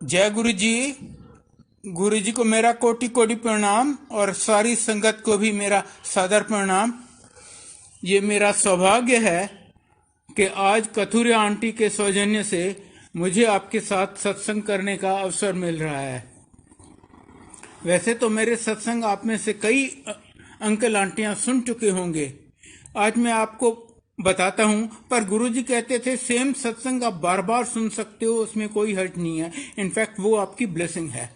जय गुरु जी। गुरु जी को मेरा कोटि कोटि प्रणाम और सारी संगत को भी मेरा सादर प्रणाम। ये मेरा सौभाग्य है कि आज कथुरिया आंटी के सौजन्य से मुझे आपके साथ सत्संग करने का अवसर मिल रहा है। वैसे तो मेरे सत्संग आप में से कई अंकल आंटियां सुन चुके होंगे। आज मैं आपको बताता हूं, पर गुरुजी कहते थे सेम सत्संग आप बार बार सुन सकते हो, उसमें कोई हर्ज नहीं है। इनफैक्ट वो आपकी ब्लेसिंग है।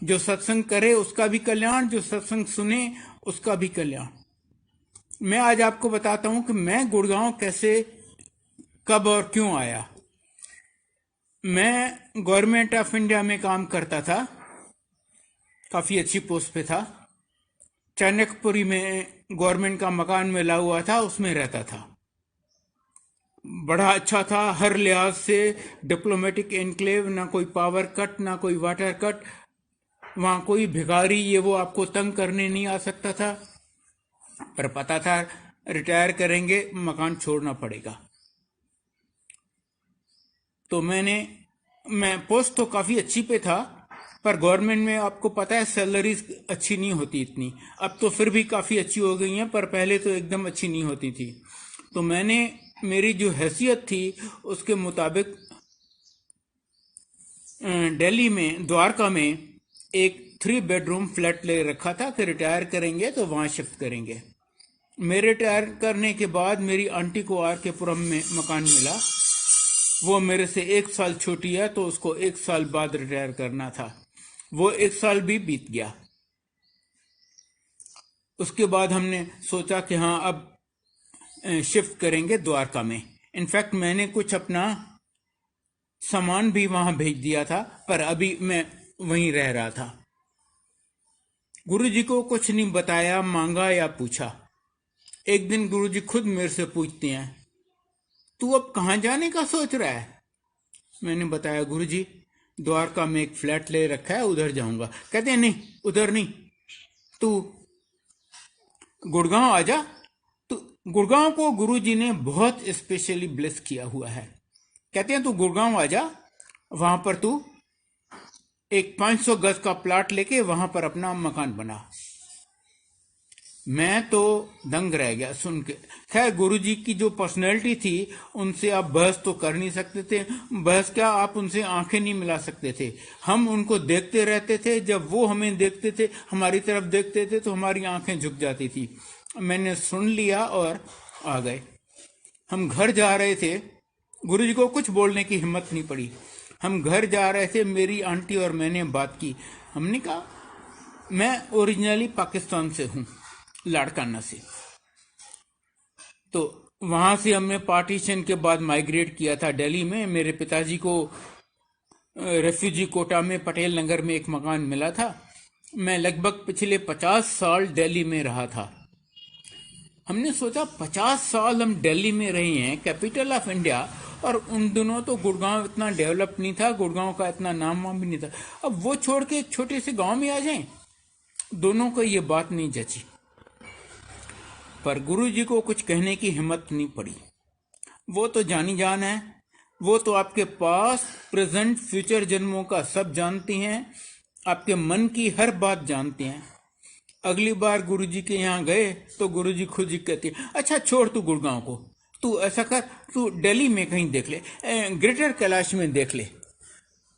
जो सत्संग करे उसका भी कल्याण, जो सत्संग सुने उसका भी कल्याण। मैं आज आपको बताता हूं कि मैं गुड़गांव कैसे, कब और क्यों आया। मैं गवर्नमेंट ऑफ इंडिया में काम करता था, काफी अच्छी पोस्ट पे था। चाणक्यपुरी में गवर्नमेंट का मकान मिला हुआ था, उसमें रहता था। बड़ा अच्छा था हर लिहाज से। डिप्लोमेटिक एनक्लेव, ना कोई पावर कट ना कोई वाटर कट। वहां कोई भिखारी ये वो आपको तंग करने नहीं आ सकता था। पर पता था रिटायर करेंगे मकान छोड़ना पड़ेगा। तो मैं पोस्ट तो काफी अच्छी पे था, पर गवर्नमेंट में आपको पता है सैलरीज अच्छी नहीं होती इतनी। अब तो फिर भी काफी अच्छी हो गई हैं, पर पहले तो एकदम अच्छी नहीं होती थी। तो मेरी जो हैसियत थी उसके मुताबिक दिल्ली में द्वारका में एक 3 बेडरूम फ्लैट ले रखा था कि रिटायर करेंगे तो वहां शिफ्ट करेंगे। मेरे रिटायर करने के बाद मेरी आंटी को आर के पुरम में मकान मिला। वो मेरे से 1 साल छोटी है, तो उसको 1 साल बाद रिटायर करना था। वो 1 साल भी बीत गया। उसके बाद हमने सोचा कि हाँ अब शिफ्ट करेंगे द्वारका में। इनफैक्ट मैंने कुछ अपना सामान भी वहां भेज दिया था, पर अभी मैं वहीं रह रहा था। गुरुजी को कुछ नहीं बताया, मांगा या पूछा। एक दिन गुरुजी खुद मेरे से पूछते हैं, तू अब कहां जाने का सोच रहा है? मैंने बताया, गुरुजी द्वारका में एक फ्लैट ले रखा है, उधर जाऊंगा। कहते हैं नहीं, उधर नहीं, तू गुड़गांव आ जा। तो गुड़गांव को गुरुजी ने बहुत स्पेशली ब्लेस किया हुआ है। कहते हैं तू गुड़गांव आ जा, वहां पर तू एक 500 गज का प्लाट लेके वहां पर अपना मकान बना। मैं तो दंग रह गया सुन के। खैर गुरुजी की जो पर्सनैलिटी थी उनसे आप बहस तो कर नहीं सकते थे। बहस क्या, आप उनसे आंखें नहीं मिला सकते थे। हम उनको देखते रहते थे। जब वो हमें देखते थे, हमारी तरफ देखते थे, तो हमारी आंखें झुक जाती थी। मैंने सुन लिया और आ गए। हम घर जा रहे थे, गुरुजी को कुछ बोलने की हिम्मत नहीं पड़ी। हम घर जा रहे थे, मेरी आंटी और मैंने बात की। हमने कहा मैं ओरिजिनली पाकिस्तान से हूं, लाड़काना से। तो वहां से हमने पार्टीशन के बाद माइग्रेट किया था दिल्ली में। मेरे पिताजी को रेफ्यूजी कोटा में पटेल नगर में एक मकान मिला था। मैं लगभग पिछले 50 साल दिल्ली में रहा था। हमने सोचा 50 साल हम दिल्ली में रहे हैं, कैपिटल ऑफ इंडिया, और उन दिनों तो गुड़गांव इतना डेवलप नहीं था, गुड़गांव का इतना नाम वाम भी नहीं था। अब वो छोड़ के एक छोटे से गांव में आ जाएं, दोनों को ये बात नहीं जची। पर गुरुजी को कुछ कहने की हिम्मत नहीं पड़ी। वो तो जानी जान है। वो तो आपके पास प्रेजेंट फ्यूचर जन्मों का सब जानती हैं, आपके मन की हर बात जानते हैं। अगली बार गुरुजी के यहाँ गए तो गुरुजी खुद ही कहती है, अच्छा छोड़ तू गुड़गांव को, तू ऐसा कर, तू दिल्ली में कहीं देख ले, ग्रेटर कैलाश में देख ले।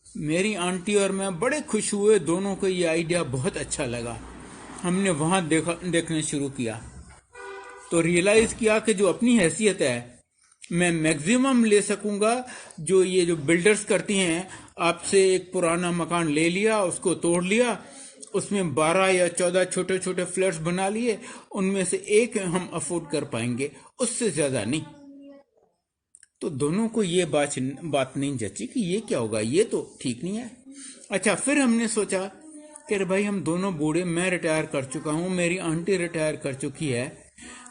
मेरी आंटी और मैं बड़े खुश हुए, दोनों को ये आइडिया बहुत अच्छा लगा। हमने वहां देखना शुरू किया तो रियलाइज किया कि जो अपनी हैसियत है मैं मैक्सिमम ले सकूंगा। जो ये जो बिल्डर्स करती हैं, आपसे एक पुराना मकान ले लिया, उसको तोड़ लिया, उसमें 12 या 14 छोटे छोटे फ्लैट्स बना लिए, उनमें से एक हम अफोर्ड कर पाएंगे, उससे ज्यादा नहीं। तो दोनों को ये बात नहीं जची कि ये क्या होगा, ये तो ठीक नहीं है। अच्छा, फिर हमने सोचा कि अरे भाई हम दोनों बूढ़े, मैं रिटायर कर चुका हूं, मेरी आंटी रिटायर कर चुकी है,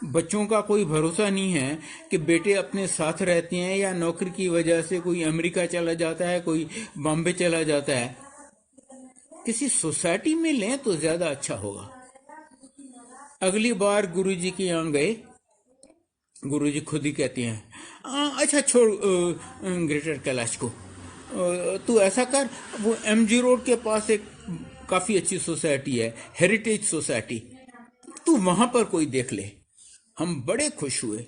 बच्चों का कोई भरोसा नहीं है कि बेटे अपने साथ रहते हैं या नौकरी की वजह से कोई अमेरिका चला जाता है, कोई बॉम्बे चला जाता है। किसी सोसाइटी में लें तो ज्यादा अच्छा होगा। अगली बार गुरुजी के यहाँ गए, गुरुजी खुद ही कहते हैं अच्छा छोड़ ग्रेटर कैलाश को, तू ऐसा कर, वो MG रोड के पास एक काफी अच्छी सोसाइटी है, हेरिटेज सोसाइटी, तू वहां पर कोई देख ले। हम बड़े खुश हुए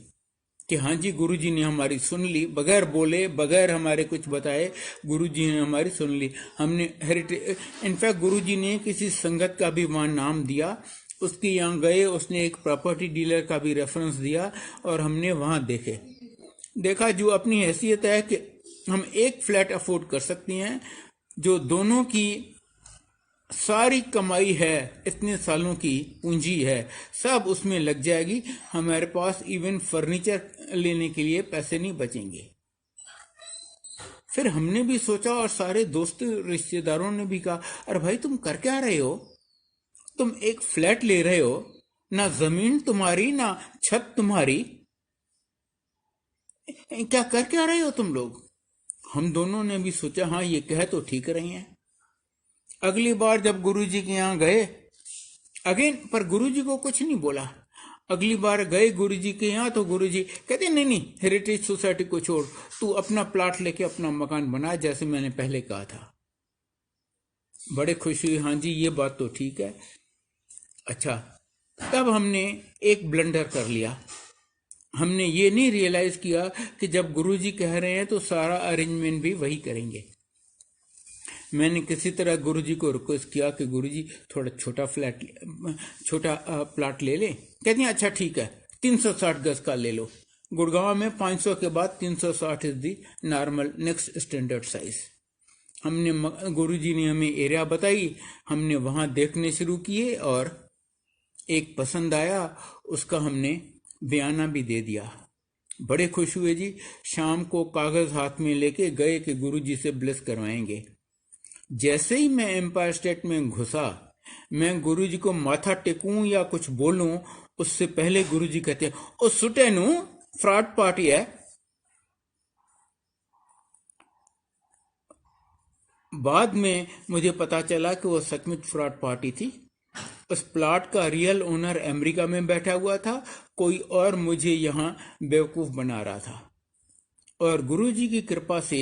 कि हाँ जी, गुरुजी ने हमारी सुन ली, बगैर बोले, बगैर हमारे कुछ बताए, गुरुजी ने हमारी सुन ली। हमने हेरिटेज, इनफैक्ट गुरुजी ने किसी संगत का भी वहां नाम दिया, उसके यहाँ गए, उसने एक प्रॉपर्टी डीलर का भी रेफरेंस दिया और हमने वहां देखा जो अपनी हैसियत है कि हम एक फ्लैट अफोर्ड कर सकते हैं, जो दोनों की सारी कमाई है, इतने सालों की पूंजी है, सब उसमें लग जाएगी। हमारे पास इवन फर्नीचर लेने के लिए पैसे नहीं बचेंगे। फिर हमने भी सोचा और सारे दोस्त रिश्तेदारों ने भी कहा, अरे भाई तुम कर क्या रहे हो, तुम एक फ्लैट ले रहे हो, ना जमीन तुम्हारी ना छत तुम्हारी, क्या कर क्या रहे हो तुम लोग। हम दोनों ने भी सोचा हाँ ये कह तो ठीक रहे हैं। अगली बार जब गुरुजी के यहाँ गए अगेन, पर गुरुजी को कुछ नहीं बोला। अगली बार गए गुरुजी के यहाँ तो गुरुजी कहते नहीं नहीं, हेरिटेज सोसाइटी को छोड़, तू अपना प्लाट लेके अपना मकान बना जैसे मैंने पहले कहा था। बड़े खुश हुए, हाँ जी ये बात तो ठीक है। अच्छा, तब हमने एक ब्लंडर कर लिया। हमने ये नहीं रियलाइज किया कि जब गुरुजी कह रहे हैं तो सारा अरेंजमेंट भी वही करेंगे। मैंने किसी तरह गुरुजी को रिक्वेस्ट किया कि गुरुजी थोड़ा छोटा प्लाट ले लें। कहते हैं अच्छा ठीक है, 360 गज का ले लो। गुड़गांव में 500 के बाद 360 is the normal next standard size. हमने, गुरुजी ने हमें एरिया बताई, हमने वहां देखने शुरू किए और एक पसंद आया, उसका हमने बयाना भी दे दिया। बड़े खुश हुए जी। शाम को कागज हाथ में लेके गए कि गुरुजी से ब्लेस करवाएंगे। जैसे ही मैं एम्पायर स्टेट में घुसा, मैं गुरुजी को माथा टेकूं या कुछ बोलूं, उससे पहले गुरुजी कहते हैं, ओ सुटेनु फ्रॉड पार्टी है। बाद में मुझे पता चला कि वो सचमुच फ्रॉड पार्टी थी। उस प्लॉट का रियल ओनर अमेरिका में बैठा हुआ था, कोई और मुझे यहाँ बेवकूफ बना रहा था। और गुरुजी की कृपा से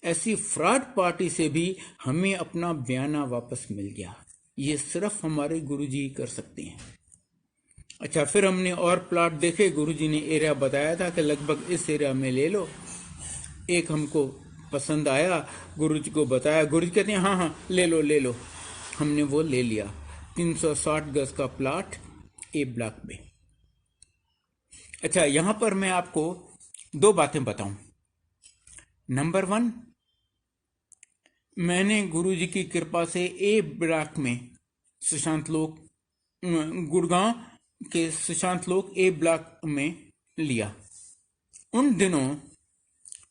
ऐसी फ्रॉड पार्टी से भी हमें अपना बयाना वापस मिल गया। ये सिर्फ हमारे गुरुजी ही कर सकते हैं। अच्छा, फिर हमने और प्लॉट देखे। गुरुजी ने एरिया बताया था कि लगभग इस एरिया में ले लो। एक हमको पसंद आया, गुरुजी को बताया, गुरुजी कहते हैं हाँ हाँ ले लो। हमने वो ले लिया, 360 गज का प्लॉट ए ब्लॉक में। अच्छा, यहां पर मैं आपको दो बातें बताऊं। नंबर 1, मैंने गुरुजी की कृपा से ए ब्लॉक में सुशांत लोक, गुड़गांव के सुशांत लोक ए ब्लॉक में लिया। उन दिनों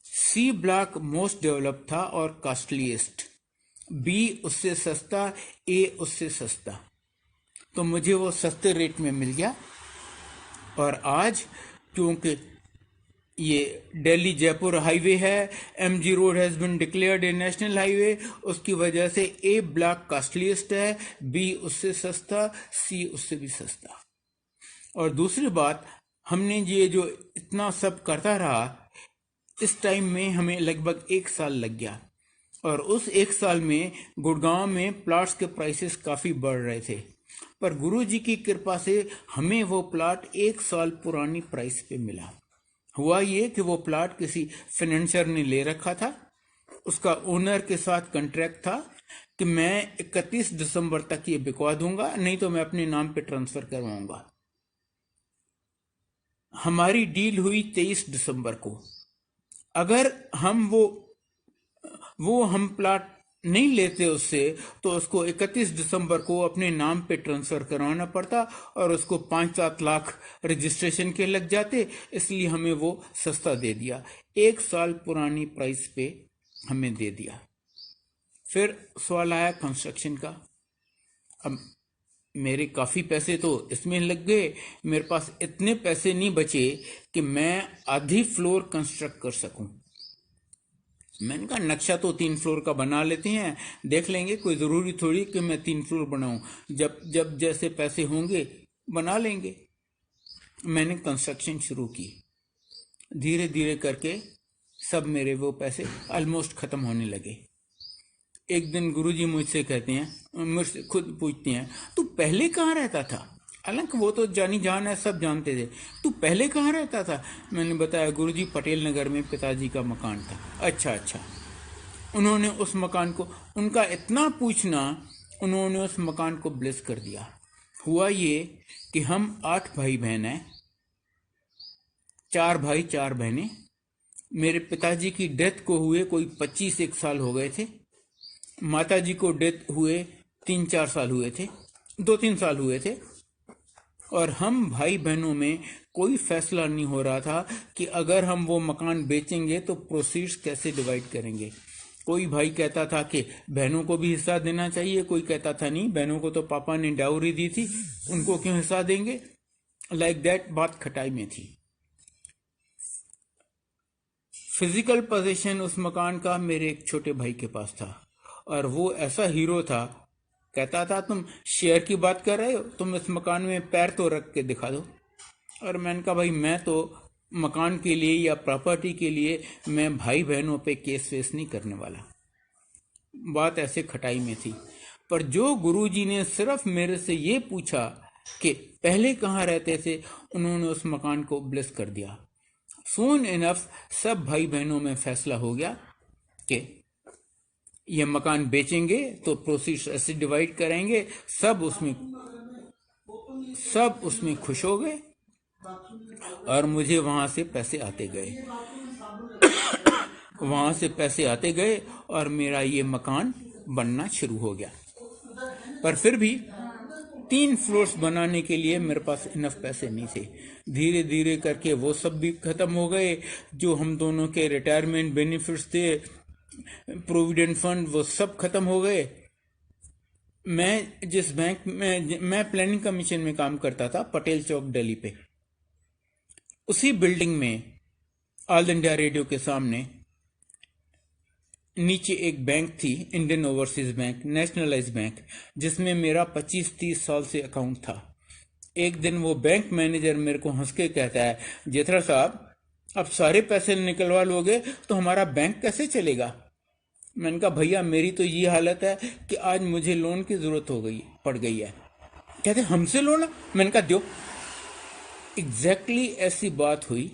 सी ब्लॉक मोस्ट डेवलप था और कॉस्टलीस्ट, बी उससे सस्ता, ए उससे सस्ता, तो मुझे वो सस्ते रेट में मिल गया। और आज क्योंकि ये दिल्ली जयपुर हाईवे है, MG road has been declared a national highway, उसकी वजह से ए ब्लॉक कॉस्टलीस्ट है, बी उससे सस्ता, सी उससे भी सस्ता। और दूसरी बात, हमने ये जो इतना सब करता रहा, इस टाइम में हमें लगभग 1 साल लग गया। और उस 1 साल में गुड़गांव में प्लॉट्स के प्राइसेस काफी बढ़ रहे थे, पर गुरुजी की कृपा से हमें वो प्लॉट 1 साल पुरानी प्राइस पे मिला। हुआ ये कि वो प्लॉट किसी फाइनेंसर ने ले रखा था, उसका ओनर के साथ कॉन्ट्रैक्ट था कि मैं 31 दिसंबर तक ये बिकवा दूंगा, नहीं तो मैं अपने नाम पे ट्रांसफर करवाऊंगा। हमारी डील हुई 23 दिसंबर को। अगर हम वो हम प्लॉट नहीं लेते उससे, तो उसको 31 दिसंबर को अपने नाम पे ट्रांसफर करवाना पड़ता और उसको 5-7 लाख रजिस्ट्रेशन के लग जाते, इसलिए हमें वो सस्ता दे दिया, 1 साल पुरानी प्राइस पे हमें दे दिया। फिर सवाल आया कंस्ट्रक्शन का। अब मेरे काफी पैसे तो इसमें लग गए, मेरे पास इतने पैसे नहीं बचे कि मैं आधी फ्लोर कंस्ट्रक्ट कर सकूं। मैंने कहा नक्शा तो 3 फ्लोर का बना लेते हैं, देख लेंगे, कोई जरूरी थोड़ी कि मैं 3 फ्लोर बनाऊं, जब जैसे पैसे होंगे बना लेंगे। मैंने कंस्ट्रक्शन शुरू की, धीरे धीरे करके सब मेरे वो पैसे ऑलमोस्ट ख़त्म होने लगे। एक दिन गुरुजी मुझसे कहते हैं, मुझसे खुद पूछते हैं, तू पहले कहाँ रहता था? हालांकि वो तो जानी जान है, सब जानते थे। तू पहले कहाँ रहता था? मैंने बताया, गुरुजी पटेल नगर में पिताजी का मकान था। अच्छा। उन्होंने उस मकान को, उनका इतना पूछना, उन्होंने उस मकान को ब्लेस कर दिया। हुआ ये कि हम 8 भाई बहन हैं, 4 भाई 4 बहनें। मेरे पिताजी की डेथ को हुए कोई 25-1 साल हो गए थे। माताजी को डेथ हुए 3-4 साल हुए थे, 2-3 साल हुए थे। और हम भाई बहनों में कोई फैसला नहीं हो रहा था कि अगर हम वो मकान बेचेंगे तो प्रोसीड्स कैसे डिवाइड करेंगे। कोई भाई कहता था कि बहनों को भी हिस्सा देना चाहिए, कोई कहता था नहीं, बहनों को तो पापा ने डाउरी दी थी, उनको क्यों हिस्सा देंगे। लाइक दैट बात खटाई में थी। फिजिकल पोजीशन उस मकान का मेरे एक छोटे भाई के पास था, और वो ऐसा हीरो था, कहता था तुम शेयर की बात कर रहे हो, तुम इस मकान में पैर तो रख के दिखा दो। और मैंने कहा, भाई मैं तो मकान के लिए या प्रॉपर्टी के लिए मैं भाई बहनों पे केस वेस नहीं करने वाला। बात ऐसे खटाई में थी। पर जो गुरुजी ने सिर्फ मेरे से ये पूछा कि पहले कहाँ रहते थे, उन्होंने उस मकान को ब्लेस कर दिया। सून इनफ सब भाई बहनों में फैसला हो गया कि ये मकान बेचेंगे तो प्रोसीड्स ऐसे डिवाइड करेंगे। सब उसमें खुश हो गए और मुझे वहां से पैसे आते गए और मेरा ये मकान बनना शुरू हो गया। पर फिर भी 3 फ्लोर्स बनाने के लिए मेरे पास इनफ पैसे नहीं थे। धीरे धीरे करके वो सब भी खत्म हो गए। जो हम दोनों के रिटायरमेंट बेनिफिट्स थे, प्रोविडेंट फंड, वो सब खत्म हो गए। मैं जिस बैंक में, मैं प्लानिंग कमीशन में काम करता था, पटेल चौक दिल्ली पे, उसी बिल्डिंग में ऑल इंडिया रेडियो के सामने नीचे एक बैंक थी, Indian overseas bank, nationalise bank, जिसमें मेरा 25-30 साल से अकाउंट था। एक दिन वो बैंक मैनेजर मेरे को हंस के कहता है, जेठरा साहब अब सारे पैसे निकलवा लोगे तो हमारा बैंक कैसे चलेगा? मैंने कहा, भैया मेरी तो ये हालत है कि आज मुझे लोन की जरूरत पड़ गई है। कहते हमसे लोन? मैंने कहा दो। एग्जैक्टली ऐसी बात हुई।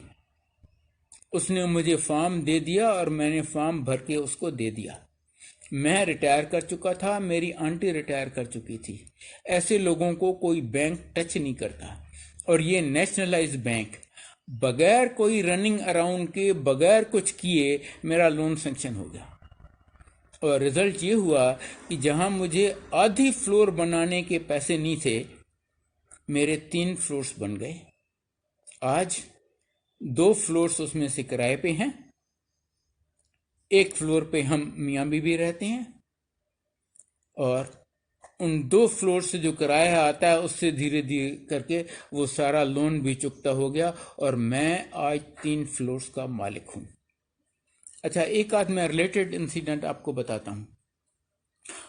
उसने मुझे फॉर्म दे दिया और मैंने फॉर्म भर के उसको दे दिया। मैं रिटायर कर चुका था, मेरी आंटी रिटायर कर चुकी थी। ऐसे लोगों को कोई बैंक टच नहीं करता। और ये नेशनलाइज बैंक, बगैर कोई रनिंग अराउंड के, बगैर कुछ किए मेरा लोन सैंक्शन हो गया। और रिजल्ट ये हुआ कि जहां मुझे आधी फ्लोर बनाने के पैसे नहीं थे, मेरे 3 फ्लोर्स बन गए। आज 2 फ्लोर्स उसमें से किराए पे हैं। एक फ्लोर पे हम मियाँ बीवी रहते हैं, और उन 2 फ्लोर से जो किराया आता है उससे धीरे धीरे करके वो सारा लोन भी चुकता हो गया, और मैं आज 3 फ्लोर्स का मालिक हूं। अच्छा, एक आध मैं रिलेटेड इंसिडेंट आपको बताता हूं।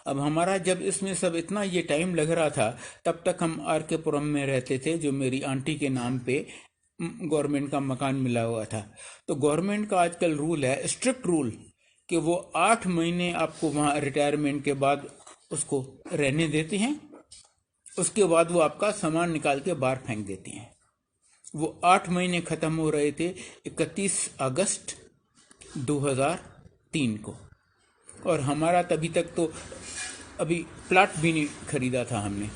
अब हमारा जब इसमें सब इतना ये टाइम लग रहा था, तब तक हम आर के पुरम में रहते थे, जो मेरी आंटी के नाम पे गवर्नमेंट का मकान मिला हुआ था। तो गवर्नमेंट का आजकल रूल है, स्ट्रिक्ट रूल, कि वो 8 महीने आपको वहाँ रिटायरमेंट के बाद उसको रहने देते हैं। उसके बाद वो आपका सामान निकाल के बाहर फेंक देते हैं। वो 8 महीने खत्म हो रहे थे 31 अगस्त 2003 को, और हमारा तभी तक तो अभी प्लाट भी नहीं खरीदा था हमने।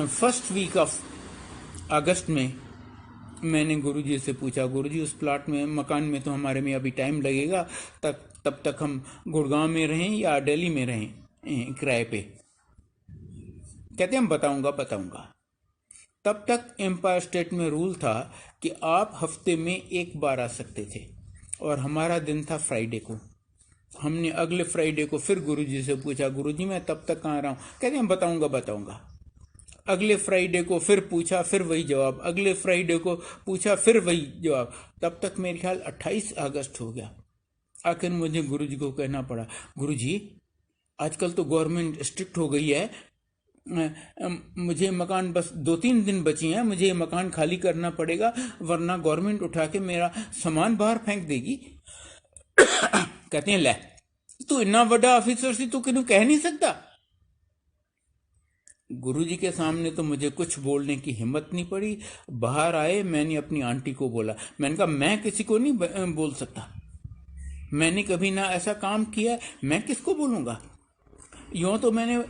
फर्स्ट वीक ऑफ अगस्त में मैंने गुरुजी से पूछा, गुरुजी उस प्लाट में, मकान में तो हमारे में अभी टाइम लगेगा, तब तक हम गुड़गांव में रहें या दिल्ली में रहें किराए पे? कहते हम बताऊंगा। तब तक एम्पायर स्टेट में रूल था कि आप हफ्ते में 1 बार आ सकते थे, और हमारा दिन था फ्राइडे को। हमने अगले फ्राइडे को फिर गुरुजी से पूछा, गुरुजी मैं तब तक कहाँ रहा हूँ? कहते हैं बताऊंगा। अगले फ्राइडे को फिर पूछा, फिर वही जवाब। अगले फ्राइडे को पूछा, फिर वही जवाब। तब तक मेरे ख्याल 28 अगस्त हो गया। आखिर मुझे गुरुजी को कहना पड़ा, गुरुजी आजकल तो गवर्नमेंट स्ट्रिक्ट हो गई है, मुझे मकान बस 2-3 दिन बची हैं, मुझे मकान खाली करना पड़ेगा वरना गवर्नमेंट उठा के मेरा सामान बाहर फेंक देगी। कहते हैं, ले तू इतना बड़ा ऑफिसर सी, तू किन्नू कह नहीं सकता। गुरुजी के सामने तो मुझे कुछ बोलने की हिम्मत नहीं पड़ी। बाहर आए, मैंने अपनी आंटी को बोला। मैंने कहा, मैं किसी को नहीं बोल सकता, मैंने कभी ना ऐसा काम किया, मैं किसको बोलूंगा। यूं तो मैंने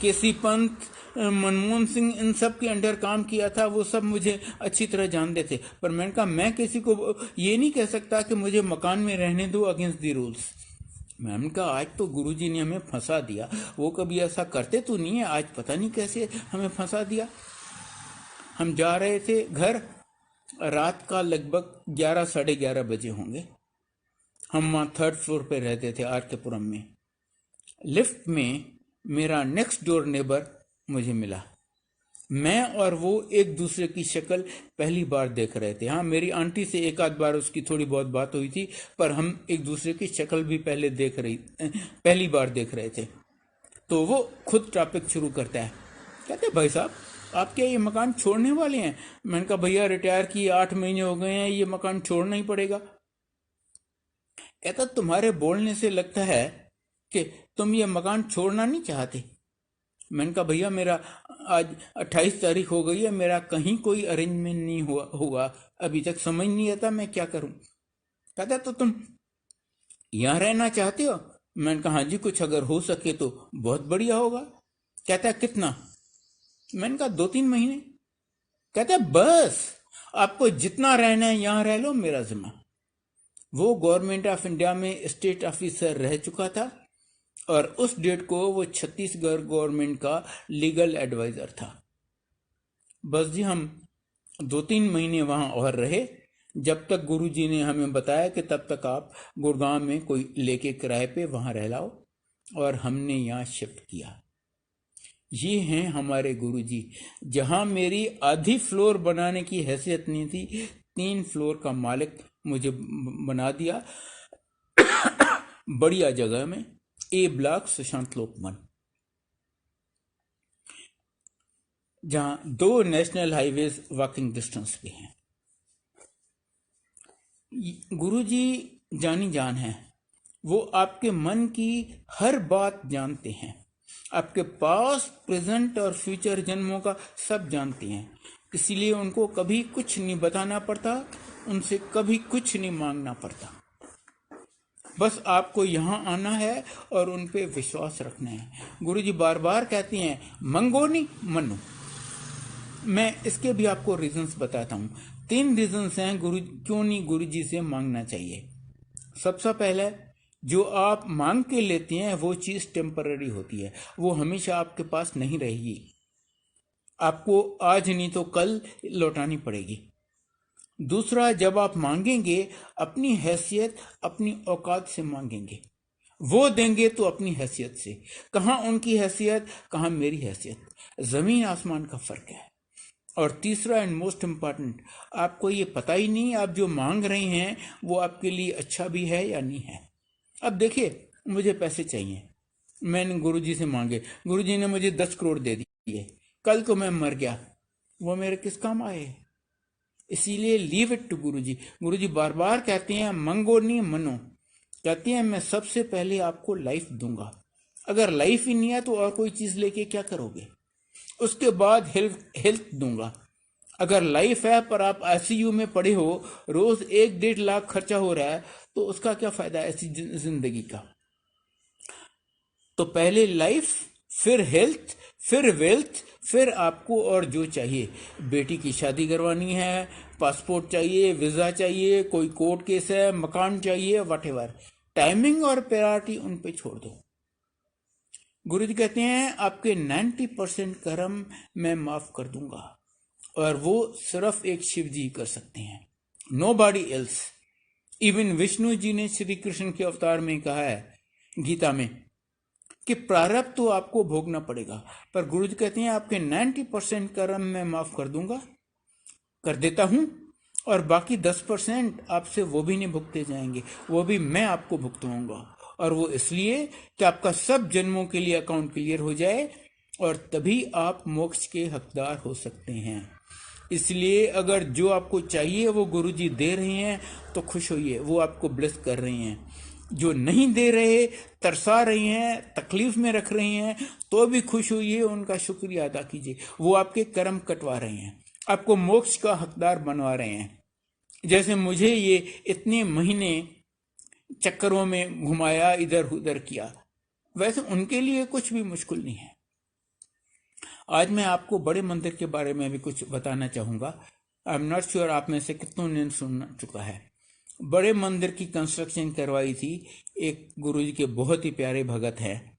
केसी पंत, मनमोहन सिंह, इन सब के अंडर काम किया था, वो सब मुझे अच्छी तरह जानते थे, पर मैंने कहा मैं किसी को ये नहीं कह सकता कि मुझे मकान में रहने दो अगेंस्ट द रूल्स। मैंने कहा, आज तो गुरुजी ने हमें फंसा दिया, वो कभी ऐसा करते तो नहीं है, आज पता नहीं कैसे हमें फंसा दिया। हम जा रहे थे घर, रात का लगभग 11-11:30 बजे होंगे। हम वहाँ 3rd फ्लोर पे रहते थे आरकेपुरम में। लिफ्ट में मेरा नेक्स्ट डोर नेबर मुझे मिला। मैं और वो एक दूसरे की शक्ल पहली बार देख रहे थे। हाँ, मेरी आंटी से एक आध बार उसकी थोड़ी बहुत बात हुई थी, पर हम एक दूसरे की शक्ल भी पहली बार देख रहे थे। तो वो खुद टॉपिक शुरू करता है, कहते, भाई साहब आप क्या ये मकान छोड़ने वाले हैं? मैंने कहा, भैया रिटायर किए 8 महीने हो गए हैं, ये मकान छोड़ना ही पड़ेगा। कहता, तुम्हारे बोलने से लगता है कि तुम ये मकान छोड़ना नहीं चाहते। मैंने कहा, भैया मेरा आज 28 तारीख हो गई है, मेरा कहीं कोई अरेंजमेंट नहीं हुआ अभी तक, समझ नहीं आता मैं क्या करूं। कहता, तो तुम यहां रहना चाहते हो? मैंने कहा, हाँ जी, कुछ अगर हो सके तो बहुत बढ़िया होगा। कहता, कितना? मैंने कहा, 2-3 महीने। कहता, बस आपको जितना रहना है यहां रह लो, मेरा जिम्मा। वो गवर्नमेंट ऑफ इंडिया में स्टेट ऑफिसर रह चुका था और उस डेट को वो छत्तीसगढ़ गवर्नमेंट का लीगल एडवाइजर था। बस जी, हम 2-3 महीने वहां और रहे, जब तक गुरुजी ने हमें बताया कि तब तक आप गुड़गांव में कोई लेके किराए पे वहां रह लाओ, और हमने यहाँ शिफ्ट किया। ये हैं हमारे गुरुजी। जहां मेरी आधी फ्लोर बनाने की हैसियत नहीं थी, 3 फ्लोर का मालिक मुझे बना दिया बढ़िया जगह में, ए ब्लॉक, सुशांत लोक वन, जहां 2 नेशनल हाईवेज वॉकिंग डिस्टेंस पे हैं। गुरुजी जानी जान है, वो आपके मन की हर बात जानते हैं, आपके पास्ट, प्रेजेंट और फ्यूचर जन्मों का सब जानते हैं। इसीलिए उनको कभी कुछ नहीं बताना पड़ता, उनसे कभी कुछ नहीं मांगना पड़ता। बस आपको यहाँ आना है और उन पे विश्वास रखना है। गुरुजी बार बार कहते हैं, मंगो नहीं मनो। मैं इसके भी आपको रीजंस बताता हूँ। 3 रीजंस हैं क्यों नहीं गुरुजी से मांगना चाहिए। सबसे पहले, जो आप मांग के लेते हैं वो चीज टेम्पररी होती है, वो हमेशा आपके पास नहीं रहेगी, आपको आज नहीं तो कल लौटानी पड़ेगी। दूसरा, जब आप मांगेंगे अपनी हैसियत, अपनी औकात से मांगेंगे, वो देंगे तो अपनी हैसियत से। कहाँ उनकी हैसियत, कहाँ मेरी हैसियत, जमीन आसमान का फर्क है। और तीसरा एंड मोस्ट इम्पॉर्टेंट, आपको ये पता ही नहीं आप जो मांग रहे हैं वो आपके लिए अच्छा भी है या नहीं है। अब देखिए, मुझे पैसे चाहिए, मैंने गुरुजी से मांगे, गुरुजी ने मुझे 10 करोड़ दे दिए, कल को मैं मर गया, वो मेरे किस काम आए? इसीलिए लीव इट टू गुरुजी। गुरुजी बार बार कहते हैं, मंगो नहीं मनो। कहते हैं, मैं सबसे पहले आपको लाइफ दूंगा, अगर लाइफ ही नहीं है तो और कोई चीज लेके क्या करोगे? उसके बाद हेल्थ दूंगा, अगर लाइफ है पर आप आईसीयू में पड़े हो, रोज 1-1.5 लाख खर्चा हो रहा है, तो उसका क्या फायदा ऐसी जिंदगी का? तो पहले लाइफ, फिर हेल्थ, फिर वेल्थ, फिर आपको और जो चाहिए। बेटी की शादी करवानी है, पासपोर्ट चाहिए, वीजा चाहिए, कोई कोर्ट केस है, मकान चाहिए, व्हाटएवर, टाइमिंग और प्रायोरिटी उन पे छोड़ दो। गुरुजी कहते हैं, आपके 90% कर्म मैं माफ कर दूंगा, और वो सिर्फ एक शिव जी कर सकते हैं, nobody else. Even Vishnu ji ने श्री कृष्ण के अवतार में कहा है गीता में कि प्रारब्ध तो आपको भोगना पड़ेगा, पर गुरुजी कहते हैं आपके 90% कर्म मैं माफ कर दूंगा, कर देता हूं, और बाकी 10% आपसे वो भी नहीं भुगते जाएंगे, वो भी मैं आपको भुगतवाऊंगा। और वो इसलिए कि आपका सब जन्मों के लिए अकाउंट क्लियर हो जाए, और तभी आप मोक्ष के हकदार हो सकते हैं। इसलिए अगर जो आपको चाहिए वो गुरुजी दे रहे हैं तो खुश होइए, वो आपको ब्लेस कर रहे हैं। जो नहीं दे रहे, तरसा रहे हैं, तकलीफ में रख रहे हैं, तो भी खुश होइए, उनका शुक्रिया अदा कीजिए। वो आपके कर्म कटवा रहे हैं, आपको मोक्ष का हकदार बनवा रहे हैं। जैसे मुझे ये इतने महीने चक्करों में घुमाया, इधर उधर किया, वैसे उनके लिए कुछ भी मुश्किल नहीं है। आज मैं आपको बड़े मंदिर के बारे में भी कुछ बताना चाहूँगा। आई एम नॉट श्योर आप में से कितनों ने सुन चुका है। बड़े मंदिर की कंस्ट्रक्शन करवाई थी एक गुरुजी के बहुत ही प्यारे भगत हैं,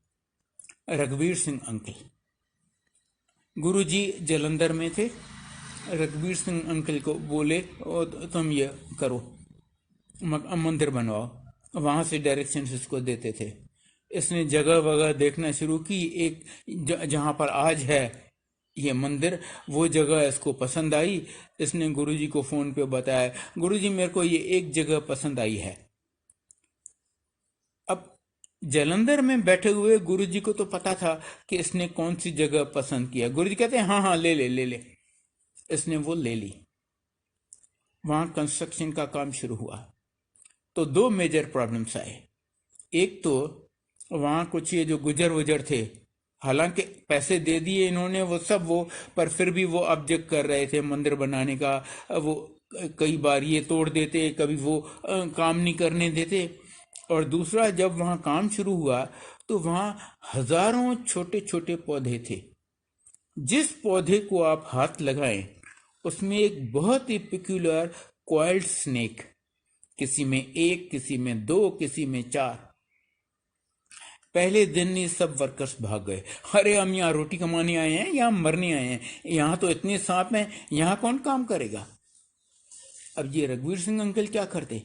रघुवीर सिंह अंकल। गुरुजी जलंधर में थे। रघुवीर सिंह अंकल को बोले तुम ये करो, मंदिर बनवाओ। वहाँ से डायरेक्शन इसको देते थे। इसने जगह वगह देखना शुरू की। एक जहाँ पर आज है ये मंदिर, वो जगह इसको पसंद आई। इसने गुरुजी को फोन पे बताया, गुरुजी मेरे को ये एक जगह पसंद आई है। अब जलंधर में बैठे हुए गुरुजी को तो पता था कि इसने कौन सी जगह पसंद किया। गुरुजी कहते हैं हाँ हाँ ले ले ले ले। इसने वो ले ली। वहां कंस्ट्रक्शन का काम शुरू हुआ तो दो मेजर प्रॉब्लम्स आए। एक तो वहां कुछ ये जो गुजर वुजर थे, हालांकि पैसे दे दिए इन्होंने वो सब, वो पर फिर भी वो ऑब्जेक्ट कर रहे थे मंदिर बनाने का। वो कई बार ये तोड़ देते, कभी वो काम नहीं करने देते। और दूसरा, जब वहां काम शुरू हुआ तो वहां हजारों छोटे छोटे पौधे थे। जिस पौधे को आप हाथ लगाएं उसमें एक बहुत ही पिक्यूलर कॉइल्ड स्नेक, किसी में एक, किसी में दो, किसी में चार। पहले दिन ये सब वर्कर्स भाग गए। अरे हम यहाँ रोटी कमाने आए हैं या मरने आए हैं? यहाँ तो इतने सांप हैं, यहाँ कौन काम करेगा? अब ये रघुवीर सिंह अंकल क्या करते?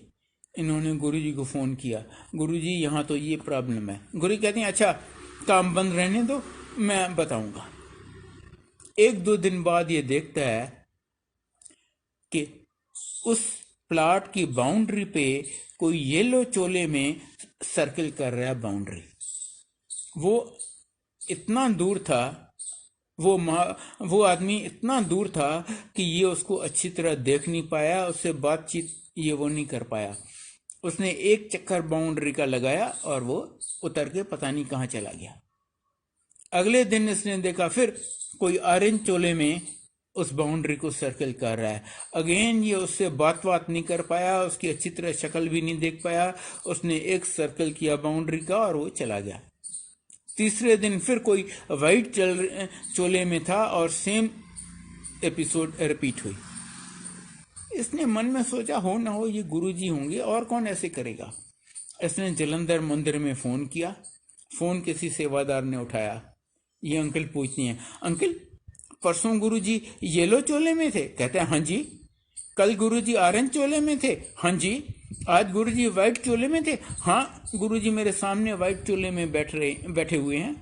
इन्होंने गुरुजी को फोन किया, गुरुजी यहाँ तो ये प्रॉब्लम है। गुरुजी कहते हैं अच्छा काम बंद रहने दो, मैं बताऊंगा। एक दो दिन बाद ये देखता है कि उस प्लाट की बाउंड्री पे कोई येलो चोले में सर्कल कर रहा है बाउंड्री। वो इतना दूर था, वो आदमी इतना दूर था कि ये उसको अच्छी तरह देख नहीं पाया, उससे बातचीत ये वो नहीं कर पाया। उसने एक चक्कर बाउंड्री का लगाया और वो उतर के पता नहीं कहाँ चला गया। अगले दिन इसने देखा फिर कोई ऑरेंज चोले में उस बाउंड्री को सर्कल कर रहा है। अगेन ये उससे बात नहीं कर पाया, उसकी अच्छी तरह शक्ल भी नहीं देख पाया। उसने एक सर्कल किया बाउंड्री का और वो चला गया। तीसरे दिन फिर कोई वाइट चोले में था और सेम एपिसोड रिपीट हुई। इसने मन में सोचा हो ना हो ये गुरुजी होंगे, और कौन ऐसे करेगा। इसने जलंधर मंदिर में फोन किया। फोन किसी सेवादार ने उठाया। ये अंकल पूछते हैं, अंकल परसों गुरुजी येलो चोले में थे? कहते हैं हाँ जी। कल गुरुजी ऑरेंज चोले में थे? हाँ जी। आज गुरुजी व्हाइट चोले में थे? हाँ गुरुजी मेरे सामने व्हाइट चोले में बैठे हुए हैं।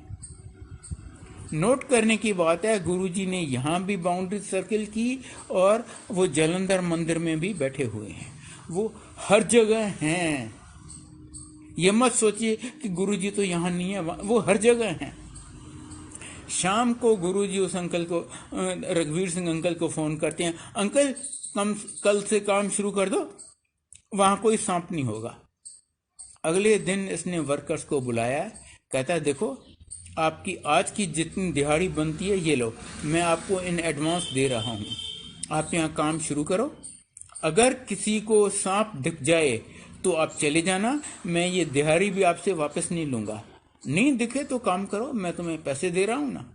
नोट करने की बात है, गुरुजी ने यहाँ भी बाउंड्री सर्कल की और वो जलंधर मंदिर में भी बैठे हुए हैं। वो हर जगह हैं। ये मत सोचिए कि गुरुजी तो यहाँ नहीं है, वो हर जगह हैं। शाम को गुरुजी उस अंकल को, रघुवीर सिंह अंकल को फोन करते हैं, अंकल कल से काम शुरू कर दो, वहां कोई सांप नहीं होगा। अगले दिन इसने वर्कर्स को बुलाया। कहता है देखो आपकी आज की जितनी दिहाड़ी बनती है ये लो, मैं आपको इन एडवांस दे रहा हूँ, आप यहाँ काम शुरू करो। अगर किसी को सांप दिख जाए तो आप चले जाना, मैं ये दिहाड़ी भी आपसे वापस नहीं लूंगा। नहीं दिखे तो काम करो, मैं तुम्हें पैसे दे रहा हूं ना।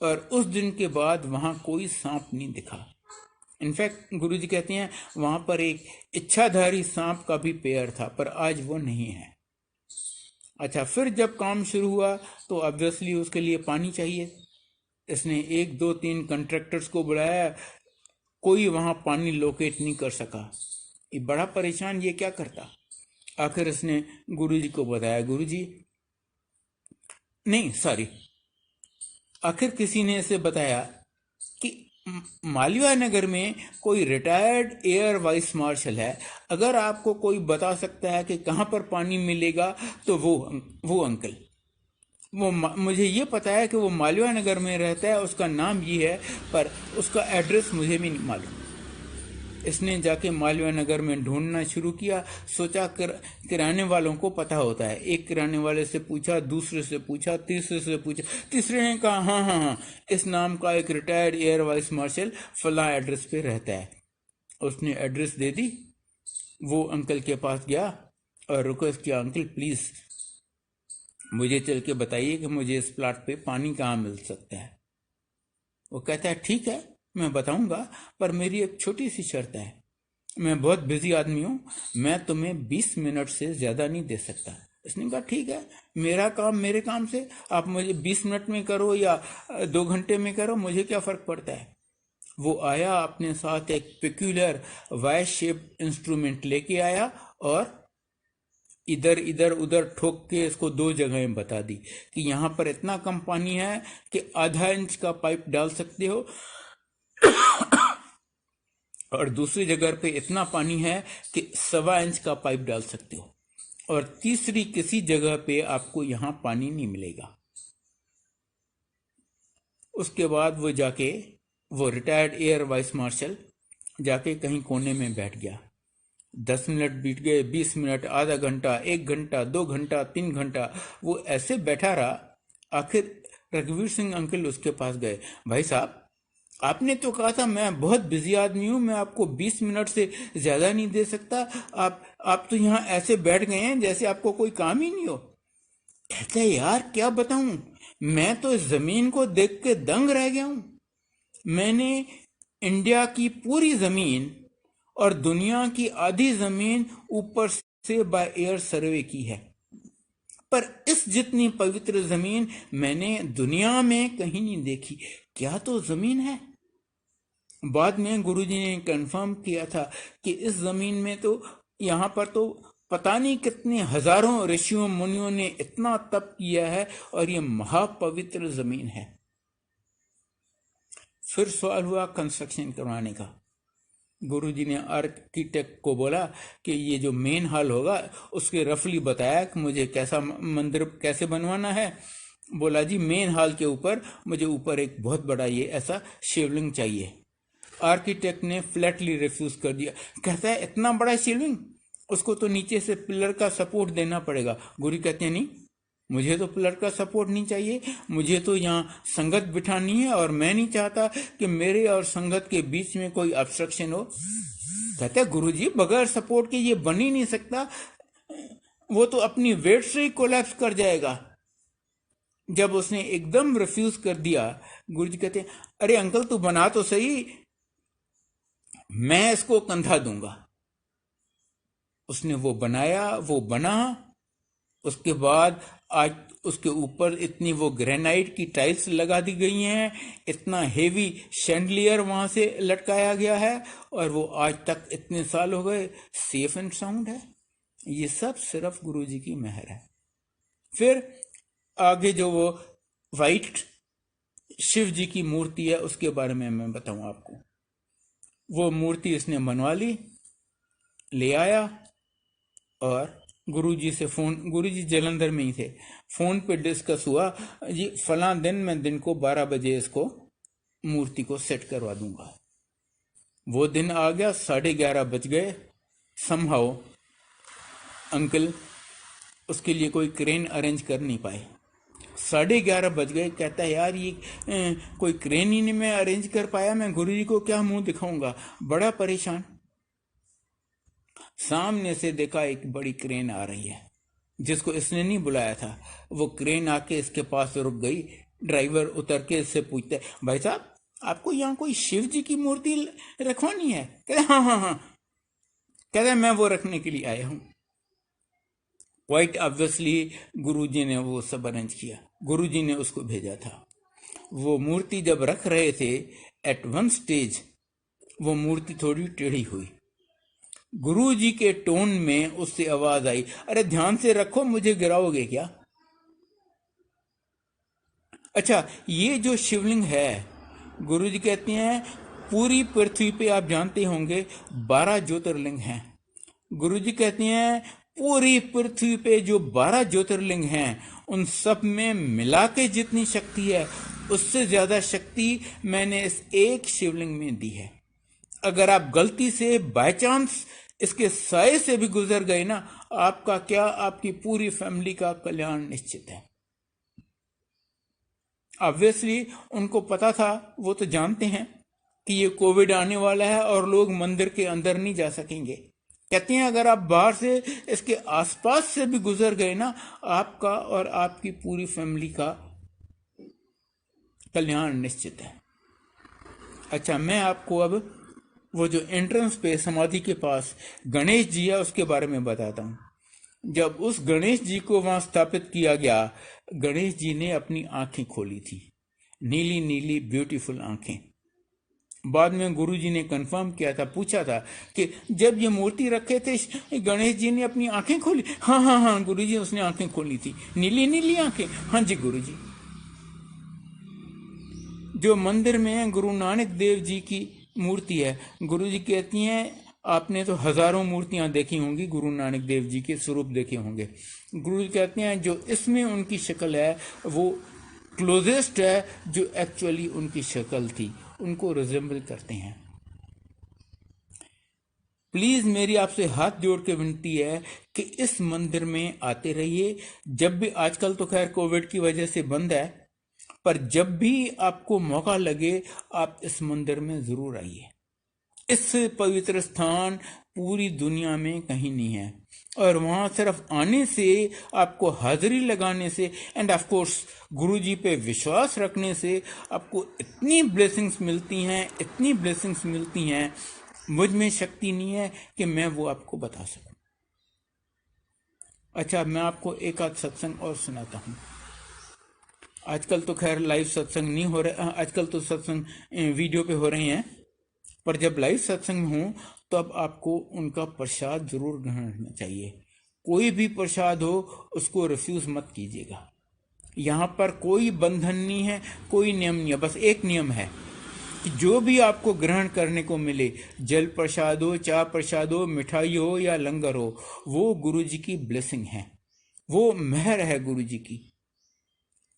और उस दिन के बाद वहां कोई सांप नहीं दिखा। इनफैक्ट गुरुजी कहते हैं वहां पर एक इच्छाधारी सांप का भी पेयर था, पर आज वो नहीं है। अच्छा, फिर जब काम शुरू हुआ तो ऑब्वियसली उसके लिए पानी चाहिए। इसने 1 2 3 कॉन्ट्रैक्टर्स को बुलाया, कोई वहां पानी लोकेट नहीं कर सका। ये बड़ा परेशान, ये क्या करता। आखिर इसने गुरुजी को बताया, गुरुजी नहीं सॉरी, आखिर किसी ने इसे बताया कि मालवा नगर में कोई रिटायर्ड एयर वाइस मार्शल है, अगर आपको कोई बता सकता है कि कहां पर पानी मिलेगा तो वो अंकल। मुझे ये पता है कि वो मालवा नगर में रहता है, उसका नाम ये है, पर उसका एड्रेस मुझे भी नहीं मालूम। इसने जाके मालवा नगर में ढूंढना शुरू किया। सोचा किराने वालों को पता होता है। एक किराने वाले से पूछा, दूसरे से पूछा, तीसरे से पूछा। तीसरे ने कहा हाँ हाँ हाँ, इस नाम का एक रिटायर्ड एयर वाइस मार्शल फला एड्रेस पे रहता है। उसने एड्रेस दे दी। वो अंकल के पास गया और रिक्वेस्ट किया, अंकल प्लीज मुझे चल के बताइए कि मुझे इस प्लाट पे पानी कहाँ मिल सकता है। वो कहता है ठीक है मैं बताऊंगा, पर मेरी एक छोटी सी शर्त है। मैं बहुत बिजी आदमी हूँ, मैं तुम्हें 20 मिनट से ज्यादा नहीं दे सकता। उसने कहा ठीक है, मेरा काम मेरे काम से, आप मुझे 20 मिनट में करो या 2 घंटे में करो, मुझे क्या फर्क पड़ता है। वो आया, अपने साथ एक पेक्यूलर वाई शेप इंस्ट्रूमेंट लेके आया और इधर इधर उधर ठोक के इसको 2 जगहें बता दी कि यहाँ पर इतना कम पानी है कि आधा इंच का पाइप डाल सकते हो और दूसरी जगह पे इतना पानी है कि 1.25 इंच का पाइप डाल सकते हो, और तीसरी किसी जगह पे आपको यहां पानी नहीं मिलेगा। उसके बाद वो रिटायर्ड एयर वाइस मार्शल जाके कहीं कोने में बैठ गया। 10 मिनट बीत गए, 20 मिनट, आधा घंटा, 1 घंटा, 2 घंटा, 3 घंटा, वो ऐसे बैठा रहा। आखिर रघुवीर सिंह अंकल उसके पास गए। भाई साहब, आपने तो कहा था मैं बहुत बिजी आदमी हूं, मैं आपको 20 मिनट से ज्यादा नहीं दे सकता। आप तो यहाँ ऐसे बैठ गए हैं जैसे आपको कोई काम ही नहीं हो। कहते हैं यार क्या बताऊं, मैं तो इस जमीन को देख के दंग रह गया हूं। मैंने इंडिया की पूरी जमीन और दुनिया की आधी जमीन ऊपर से बाय एयर सर्वे की है, पर इस जितनी पवित्र जमीन मैंने दुनिया में कहीं नहीं देखी। क्या तो जमीन है। बाद में गुरुजी ने कंफर्म किया था कि इस जमीन में तो, यहाँ पर तो पता नहीं कितने हजारों ऋषियों मुनियों ने इतना तप किया है और ये महापवित्र जमीन है। फिर सवाल हुआ कंस्ट्रक्शन करवाने का। गुरुजी ने आर्किटेक्ट को बोला कि ये जो मेन हॉल होगा उसके रफली बताया कि मुझे कैसा मंदिर कैसे बनवाना है। बोला जी मेन हॉल के ऊपर मुझे ऊपर एक बहुत बड़ा ये ऐसा शिवलिंग चाहिए। आर्किटेक्ट ने फ्लैटली रिफ्यूज कर दिया। कहता है इतना बड़ा शिवलिंग, उसको तो नीचे से पिलर का सपोर्ट देना पड़ेगा। गुरु कहते हैं नहीं, मुझे तो पिलर का सपोर्ट नहीं चाहिए, मुझे तो यहाँ संगत बिठानी है और मैं नहीं चाहता कि मेरे और संगत के बीच में कोई ऑब्स्ट्रक्शन हो। कहते हैं गुरुजी बगैर सपोर्ट के ये बन ही नहीं सकता, वो तो अपनी वेट से ही कोलैप्स कर जाएगा। जब उसने एकदम रिफ्यूज कर दिया, गुरुजी कहते हैं अरे अंकल तू बना तो सही, मैं इसको कंधा दूंगा। उसने वो बनाया, वो बना। उसके बाद आज उसके ऊपर इतनी वो ग्रेनाइट की टाइल्स लगा दी गई हैं, इतना हेवी शैंडलियर वहां से लटकाया गया है, और वो आज तक इतने साल हो गए सेफ एंड साउंड है। ये सब सिर्फ गुरुजी की मेहर है। फिर आगे जो वो वाइट शिव जी की मूर्ति है उसके बारे में मैं बताऊं आपको। वो मूर्ति इसने बनवा ली, ले आया, और गुरुजी से फोन, गुरुजी जलंधर में ही थे, फोन पे डिस्कस हुआ जी फला दिन मैं दिन को 12 बजे इसको मूर्ति को सेट करवा दूंगा। वो दिन आ गया, 11:30 बज गए। समहाउ अंकल उसके लिए कोई क्रेन अरेंज कर नहीं पाए। 11:30 बज गए। कहता है यार ये कोई क्रेन ही नहीं मैं अरेंज कर पाया, मैं गुरुजी को क्या मुंह दिखाऊंगा, बड़ा परेशान। सामने से देखा एक बड़ी क्रेन आ रही है जिसको इसने नहीं बुलाया था। वो क्रेन आके इसके पास रुक गई। ड्राइवर उतर के इससे पूछता है भाई साहब आपको यहाँ कोई शिव जी की मूर्ति रखवानी है? कहते हाँ हाँ हाँ। कहते मैं वो रखने के लिए आया हूं। क्वाइट ऑब्वियसली गुरुजी ने वो सब अरेंज किया, गुरुजी ने उसको भेजा था। वो मूर्ति जब रख रहे थे, एट वन स्टेज वो मूर्ति थोड़ी टेढ़ी हुई। गुरुजी के टोन में उससे आवाज आई, अरे ध्यान से रखो, मुझे गिराओगे क्या? अच्छा, ये जो शिवलिंग है, गुरुजी कहते हैं पूरी पृथ्वी पे आप जानते होंगे 12 ज्योतिर्लिंग हैं। गुरुजी कहते हैं पूरी पृथ्वी पे जो 12 ज्योतिर्लिंग हैं उन सब में मिला के जितनी शक्ति है उससे ज्यादा शक्ति मैंने इस एक शिवलिंग में दी है। अगर आप गलती से बाय चांस इसके साए से भी गुजर गए ना, आपका क्या, आपकी पूरी फैमिली का कल्याण निश्चित है। ऑब्वियसली उनको पता था, वो तो जानते हैं कि ये कोविड आने वाला है और लोग मंदिर के अंदर नहीं जा सकेंगे। कहते हैं अगर आप बाहर से इसके आसपास से भी गुजर गए ना, आपका और आपकी पूरी फैमिली का कल्याण निश्चित है। अच्छा, मैं आपको अब वो जो एंट्रेंस पे समाधि के पास गणेश जी है उसके बारे में बताता हूं। जब उस गणेश जी को वहां स्थापित किया गया, गणेश जी ने अपनी आंखें खोली थी, नीली नीली ब्यूटीफुल आंखें। बाद में गुरुजी ने कंफर्म किया था, पूछा था कि जब ये मूर्ति रखे थे गणेश जी ने अपनी आंखें खोली? हाँ हाँ हाँ गुरुजी, उसने आंखें खोली थी, नीली नीली आंखें। हाँ जी गुरुजी। जो मंदिर में गुरु नानक देव जी की मूर्ति है, गुरुजी कहती हैं आपने तो हजारों मूर्तियां देखी होंगी, गुरु नानक देव जी के स्वरूप देखे होंगे। गुरुजी कहते हैं जो इसमें उनकी शक्ल है वो क्लोजेस्ट है जो एक्चुअली उनकी शक्ल थी, उनको रिजेंबल करते हैं। प्लीज मेरी आपसे हाथ जोड़ के विनती है कि इस मंदिर में आते रहिए। जब भी, आजकल तो खैर कोविड की वजह से बंद है, पर जब भी आपको मौका लगे आप इस मंदिर में जरूर आइए। इस पवित्र स्थान पूरी दुनिया में कहीं नहीं है और वहां सिर्फ आने से, आपको हाजिरी लगाने से एंड ऑफ कोर्स गुरुजी पे विश्वास रखने से आपको इतनी ब्लेसिंग्स मिलती हैं, इतनी ब्लेसिंग्स मिलती हैं, मुझ में शक्ति नहीं है कि मैं वो आपको बता सकूं। अच्छा, मैं आपको एक आध सत्संग और सुनाता हूं। आजकल तो खैर लाइव सत्संग नहीं हो रहे, आजकल तो सत्संग वीडियो पे हो रहे हैं, पर जब लाइव सत्संग हो तो अब आपको उनका प्रसाद जरूर ग्रहण करना चाहिए। कोई भी प्रसाद हो उसको रिफ्यूज मत कीजिएगा। यहाँ पर कोई बंधन नहीं है, कोई नियम नहीं है, बस एक नियम है कि जो भी आपको ग्रहण करने को मिले, जल प्रसाद हो, चाय प्रसाद हो, मिठाई हो या लंगर हो, वो गुरु जी की ब्लेसिंग है, वो मेहर है गुरु जी की,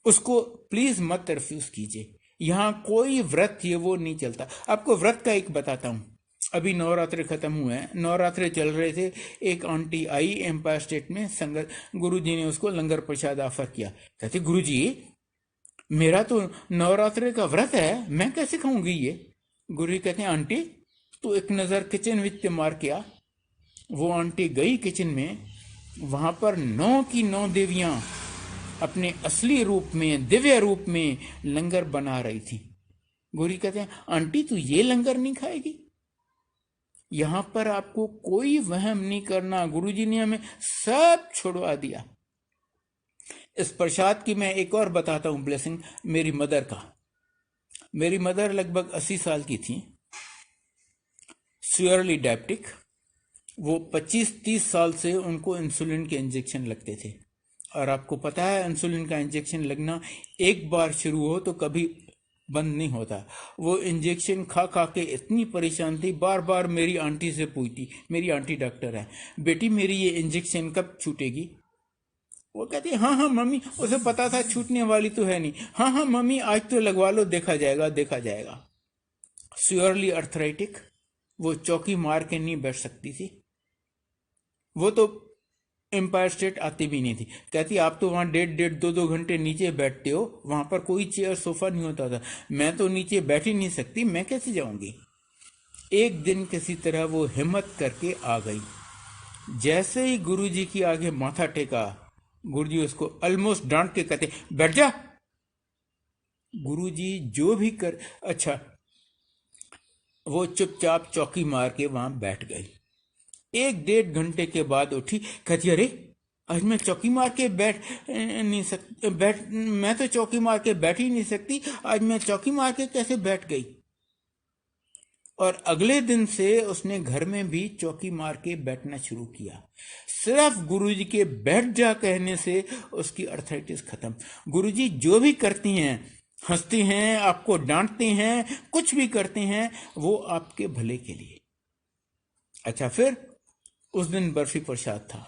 उसको प्लीज मत रिफ्यूज कीजिए। यहाँ कोई व्रत ये वो नहीं चलता। आपको व्रत का एक बताता हूँ। अभी नवरात्रे खत्म हुए हैं, नवरात्रे चल रहे थे, एक आंटी आई एम्पायर स्टेट में, संगत गुरुजी ने उसको लंगर प्रसाद ऑफर किया। कहती गुरुजी मेरा तो नवरात्रे का व्रत है, मैं कैसे खाऊंगी ये? गुरुजी कहते हैं आंटी तू एक नजर किचन विच मार के आ। वो आंटी गई किचन में, वहां पर 9 की 9 देवियां अपने असली रूप में, दिव्य रूप में लंगर बना रही थी। गुरुजी कहते हैं आंटी तू ये लंगर नहीं खाएगी? यहां पर आपको कोई वहम नहीं करना, गुरुजी ने हमें सब छुड़वा दिया। इस प्रसाद की मैं एक और बताता हूं ब्लेसिंग मेरी मदर का। मेरी मदर लगभग 80 साल की थी, सीवियरली डायबिटिक। वो 25-30 साल से उनको इंसुलिन के इंजेक्शन लगते थे, और आपको पता है इंसुलिन का इंजेक्शन लगना एक बार शुरू हो तो कभी बंद नहीं होता। वो इंजेक्शन खा खा के इतनी परेशान थी, बार बार मेरी आंटी से पूछती, मेरी आंटी डॉक्टर है, बेटी मेरी ये इंजेक्शन कब छूटेगी? वो कहती हाँ हाँ मम्मी, उसे पता था छूटने वाली तो है नहीं, हाँ हाँ मम्मी आज तो लगवा लो, देखा जाएगा देखा जाएगा। सीवियरली अर्थराइटिक, वो चौकी मार के नहीं बैठ सकती थी। वो तो एम्पायर स्टेट आती भी नहीं थी। कहती आप तो वहां 1.5-2 घंटे नीचे बैठते हो, वहां पर कोई चेयर सोफा नहीं होता था, मैं तो नीचे बैठ ही नहीं सकती, मैं कैसे जाऊंगी? एक दिन किसी तरह वो हिम्मत करके आ गई। जैसे ही गुरुजी की आगे माथा टेका, गुरुजी उसको ऑलमोस्ट डांट के कहते बैठ जा। गुरुजी जो भी कर, अच्छा, वो चुपचाप चौकी मार के वहां बैठ गई। 1-1.5 घंटे के बाद उठी, कहती अरे आज मैं चौकी मार के बैठ नहीं सकती, मैं तो चौकी मार के बैठ ही नहीं सकती, आज मैं चौकी मार के कैसे बैठ गई? और अगले दिन से उसने घर में भी चौकी मार के बैठना शुरू किया। सिर्फ गुरुजी के बैठ जा कहने से उसकी अर्थराइटिस खत्म। गुरुजी जो भी करती हैं, हंसते हैं, आपको डांटते हैं, कुछ भी करते हैं, वो आपके भले के लिए। अच्छा, फिर उस दिन बर्फी प्रसाद था।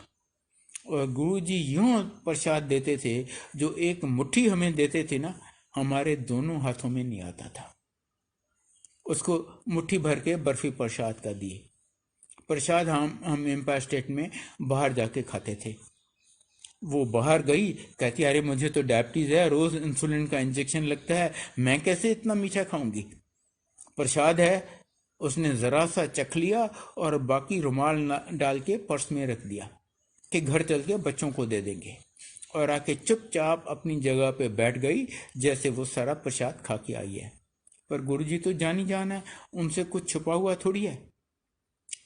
और गुरु जी यूं प्रसाद देते थे, जो एक मुट्ठी हमें देते थे ना, हमारे दोनों हाथों में नहीं आता था। उसको मुट्ठी भर के बर्फी प्रसाद का दिए। प्रसाद हम एम्पायर स्टेट में बाहर जाके खाते थे। वो बाहर गई, कहती अरे मुझे तो डायबिटीज है, रोज इंसुलिन का इंजेक्शन लगता है, मैं कैसे इतना मीठा खाऊंगी। प्रसाद है, उसने जरा सा चख लिया और बाकी रुमाल डाल के पर्स में रख दिया कि घर चल के बच्चों को दे देंगे, और आके चुपचाप अपनी जगह पे बैठ गई जैसे वो सारा प्रसाद खा के आई है। पर गुरुजी तो जानी जान है, उनसे कुछ छुपा हुआ थोड़ी है।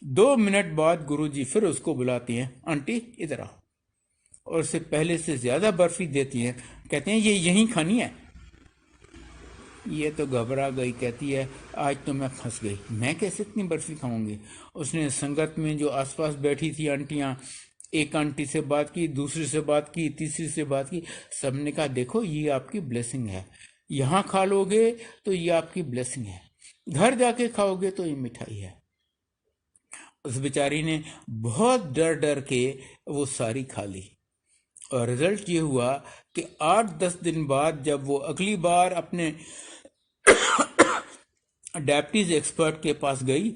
2 मिनट बाद गुरुजी फिर उसको बुलाती हैं, आंटी इधर आओ, और उसे पहले से ज्यादा बर्फी देती हैं। कहते हैं ये यहीं खानी है। ये तो घबरा गई, कहती है आज तो मैं फंस गई, मैं कैसे इतनी बर्फी खाऊंगी। उसने संगत में जो आसपास बैठी थी आंटियां, एक आंटी से बात की, दूसरी से बात की, तीसरी से बात की, सबने कहा देखो ये आपकी ब्लेसिंग है, यहाँ खा लोगे तो ये आपकी ब्लेसिंग है, घर जाके खाओगे तो ये मिठाई है। उस बेचारी ने बहुत डर डर के वो सारी खा ली, और रिजल्ट ये हुआ कि 8-10 दिन बाद जब वो अगली बार अपने डायबिटीज एक्सपर्ट के पास गई,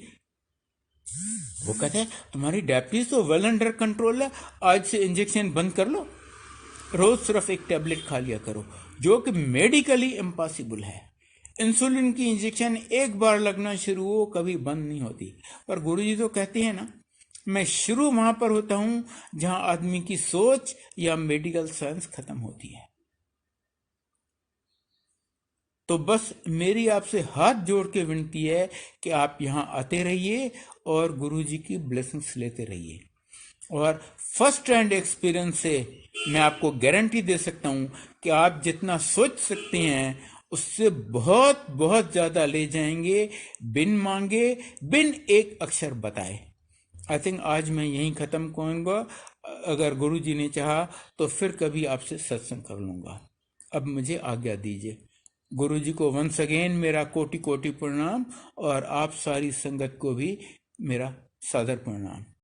वो कहते हैं तुम्हारी डायबिटीज तो वेल अंडर कंट्रोल है, आज से इंजेक्शन बंद कर लो, रोज सिर्फ एक टैबलेट खा लिया करो, जो कि मेडिकली इम्पॉसिबल है। इंसुलिन की इंजेक्शन एक बार लगना शुरू हो कभी बंद नहीं होती। पर गुरुजी तो कहते हैं ना, मैं शुरू वहां पर होता हूं जहां आदमी की सोच या मेडिकल साइंस खत्म होती है। तो बस मेरी आपसे हाथ जोड़ के विनती है कि आप यहां आते रहिए और गुरुजी की ब्लेसिंग्स लेते रहिए। और फर्स्ट हैंड एक्सपीरियंस से मैं आपको गारंटी दे सकता हूं कि आप जितना सोच सकते हैं उससे बहुत बहुत ज्यादा ले जाएंगे, बिन मांगे, बिन एक अक्षर बताए। आई थिंक आज मैं यहीं खत्म करूंगा। अगर गुरुजी ने चाहा तो फिर कभी आपसे सत्संग कर लूंगा। अब मुझे आज्ञा दीजिए। गुरुजी को वंस अगेन मेरा कोटि कोटि प्रणाम, और आप सारी संगत को भी मेरा सादर प्रणाम।